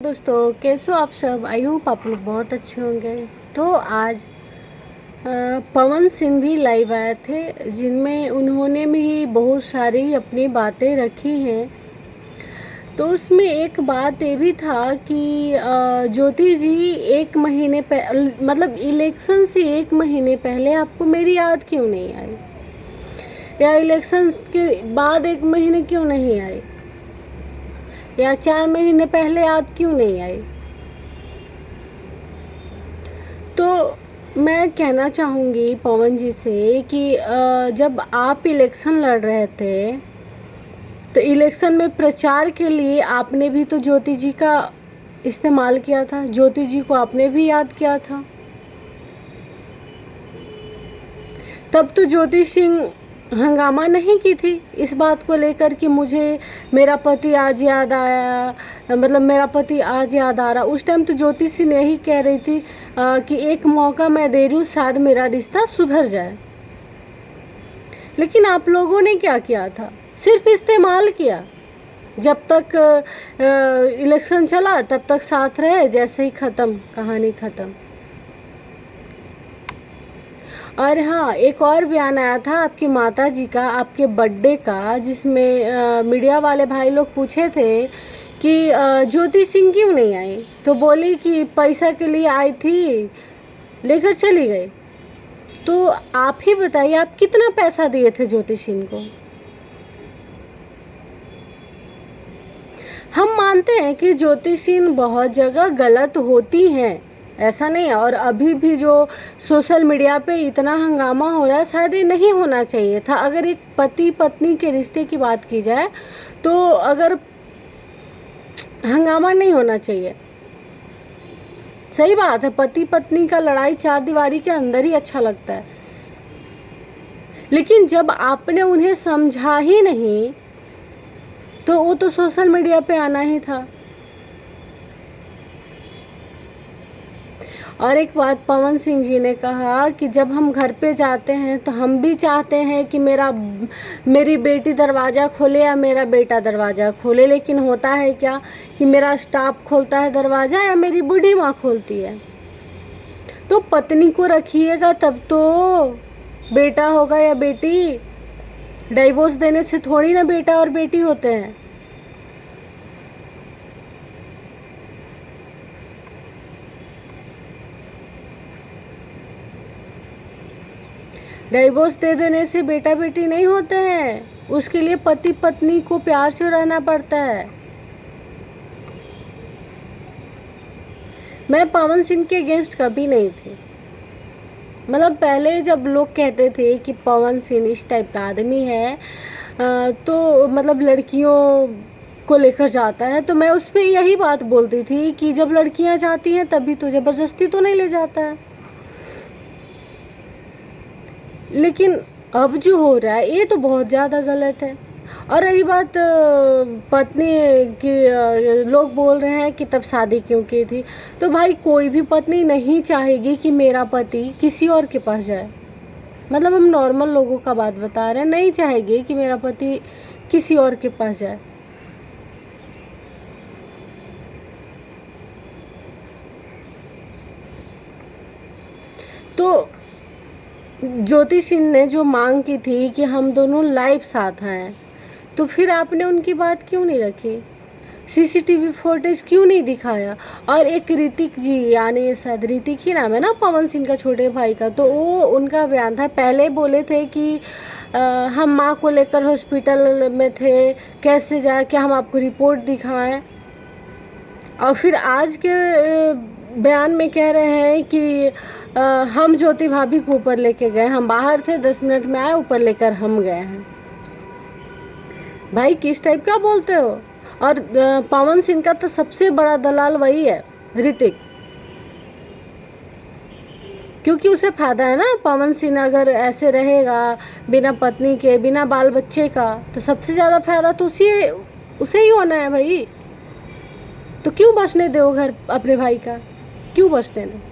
दोस्तों, कैसे हो आप सब। आई होप आप लोग बहुत अच्छे होंगे। तो आज पवन सिंह भी लाइव आए थे, जिनमें उन्होंने भी बहुत सारी अपनी बातें रखी हैं। तो उसमें एक बात ये भी था कि ज्योति जी 1 महीने मतलब इलेक्शन से 1 महीने पहले आपको मेरी याद क्यों नहीं आई, या इलेक्शन के बाद 1 महीने क्यों नहीं आई, या 4 महीने पहले याद क्यों नहीं आई। तो मैं कहना चाहूँगी पवन जी से कि जब आप इलेक्शन लड़ रहे थे तो इलेक्शन में प्रचार के लिए आपने भी तो ज्योति जी का इस्तेमाल किया था, ज्योति जी को आपने भी याद किया था। तब तो ज्योति सिंह हंगामा नहीं की थी इस बात को लेकर कि मुझे मेरा पति आज याद आया, मतलब मेरा पति आज याद आ रहा। उस टाइम तो ज्योति सिंह यही कह रही थी कि एक मौका मैं दे रही हूँ, शायद मेरा रिश्ता सुधर जाए। लेकिन आप लोगों ने क्या किया था, सिर्फ इस्तेमाल किया। जब तक इलेक्शन चला तब तक साथ रहे, जैसे ही ख़त्म कहानी ख़त्म। और हाँ, एक और बयान आया था आपकी माता जी का, आपके बर्थडे का, जिसमें मीडिया वाले भाई लोग पूछे थे कि ज्योति सिंह क्यों नहीं आई, तो बोली कि पैसा के लिए आई थी, लेकर चली गई। तो आप ही बताइए, आप कितना पैसा दिए थे ज्योति सिंह को। हम मानते हैं कि ज्योति सिंह बहुत जगह गलत होती हैं, ऐसा नहीं है। और अभी भी जो सोशल मीडिया पे इतना हंगामा हो रहा है, शायद ये नहीं होना चाहिए था। अगर एक पति पत्नी के रिश्ते की बात की जाए तो अगर हंगामा नहीं होना चाहिए। सही बात है, पति पत्नी का लड़ाई चार दीवारी के अंदर ही अच्छा लगता है। लेकिन जब आपने उन्हें समझा ही नहीं तो वो तो सोशल मीडिया पे आना ही था। और एक बात पवन सिंह जी ने कहा कि जब हम घर पे जाते हैं तो हम भी चाहते हैं कि मेरी बेटी दरवाज़ा खोले या मेरा बेटा दरवाज़ा खोले, लेकिन होता है क्या कि मेरा स्टाफ खोलता है दरवाज़ा या मेरी बूढ़ी माँ खोलती है। तो पत्नी को रखिएगा तब तो बेटा होगा या बेटी। डाइवोर्स देने से थोड़ी ना बेटा और बेटी होते हैं। डाइवोर्स दे देने से बेटा बेटी नहीं होते हैं, उसके लिए पति पत्नी को प्यार से रहना पड़ता है। मैं पवन सिंह के अगेंस्ट कभी नहीं थी। मतलब पहले जब लोग कहते थे कि पवन सिंह इस टाइप का आदमी है तो मतलब लड़कियों को लेकर जाता है, तो मैं उस पर यही बात बोलती थी कि जब लड़कियां जाती हैं तभी तो, ज़बरदस्ती तो नहीं ले जाता है। लेकिन अब जो हो रहा है ये तो बहुत ज़्यादा गलत है। और रही बात पत्नी की, लोग बोल रहे हैं कि तब शादी क्यों की थी। तो भाई कोई भी पत्नी नहीं चाहेगी कि मेरा पति किसी और के पास जाए। मतलब हम नॉर्मल लोगों का बात बता रहे हैं, नहीं चाहेगी कि मेरा पति किसी और के पास जाए। तो ज्योति सिंह ने जो मांग की थी कि हम दोनों लाइव साथ हैं, तो फिर आपने उनकी बात क्यों नहीं रखी, सीसीटीवी फुटेज क्यों नहीं दिखाया। और एक ऋतिक जी, यानी शायद ऋतिक ही नाम है ना पवन सिंह का छोटे भाई का, तो वो उनका बयान था, पहले बोले थे कि हम माँ को लेकर हॉस्पिटल में थे, कैसे जाए, क्या हम आपको रिपोर्ट दिखाएं। और फिर आज के बयान में कह रहे हैं कि हम ज्योति भाभी को ऊपर लेके गए, हम बाहर थे 10 मिनट में आए, ऊपर लेकर हम गए हैं। भाई किस टाइप का बोलते हो। और पवन सिंह का तो सबसे बड़ा दलाल वही है, ऋतिक, क्योंकि उसे फायदा है ना। पवन सिंह अगर ऐसे रहेगा बिना पत्नी के, बिना बाल बच्चे का, तो सबसे ज़्यादा फायदा तो उसे ही होना है भाई। तो क्यों बचने दो घर अपने भाई का, क्यों बचने दो।